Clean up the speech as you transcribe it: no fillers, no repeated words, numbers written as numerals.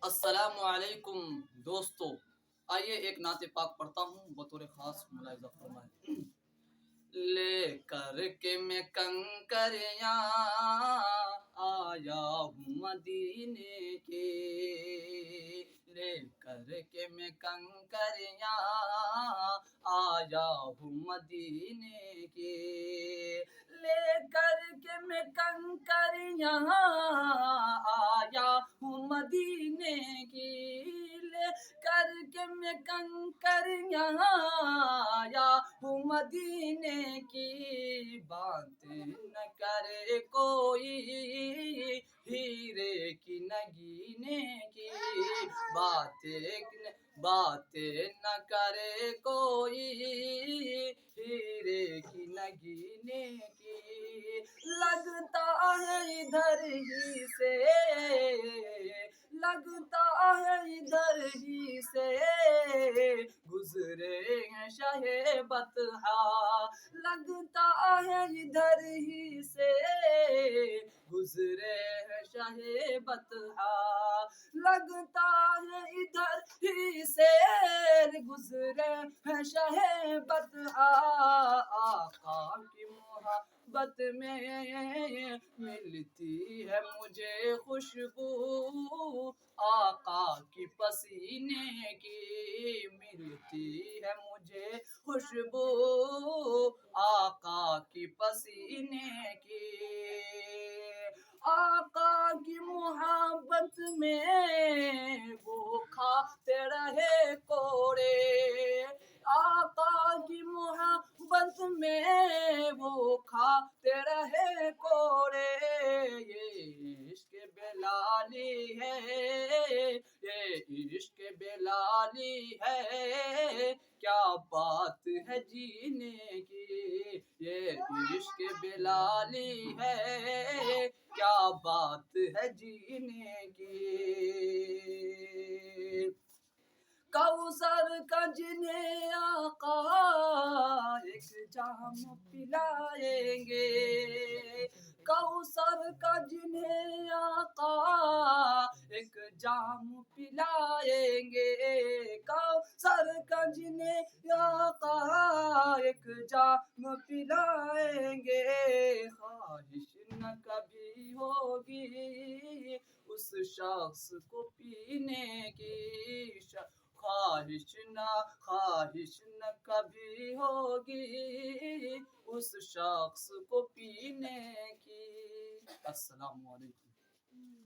السلام علیکم دوستو، آئیے ایک نعت پاک پڑھتا ہوں بطور خاص ملاحظہ فرمائے۔ لے کر کے میں کنکریاں آیا ہوں مدینے کے، لے کر کے میں کنکریاں آیا ہوں مدینے کے، لے کر کے میں کنکریاں آیا ہوں مدینے کی، لے کر کے میں کنکریاں آیا ہوں مدینے کی، بات نہ کرے کوئی ہیرے کی نگینے کی، باتیں نہ کرے کوئی ہیرے کی نگینے کی، لگتا ہے ادھر ہی سے، لگتا ہے ادھر ہی سے گزرے ہیں شاہ بطحا، لگتا ہے ادھر ہی سے گزرے ہیں شاہ بطحا، لگتا ہے ادھر ہی سے گزرے ہیں شاہ بطحا، آقا کی محبت میں ملتی ہے مجھے خوشبو، آقا کی پسینے کی ملتی ہے مجھے خوشبو، آقا کی پسینے کی، آقا کی محبت میں وہ کھاتے رہے کوڑے، آقا کی محبت میں وہ کھاتے رہے کوڑے، یہ عشق بلالی ہے، یہ عشق بلالی ہے، کیا بات ہے جینے کی، یہ عشق بلالی ہے، کیا بات ہے جینے کی، کوثر کا جنہیں آقا ایک جام پلائیں گے، کوثر کا جنہیں آقا ایک جام پلائیں گے، کوثر کا جنہیں آقا ایک جام پلائیں گے، خواہش نہ کبھی ہوگی اس شخص کو پینے کی، خواہش نہ کبھی ہوگی اس شخص کو پینے کی۔ السلام علیکم۔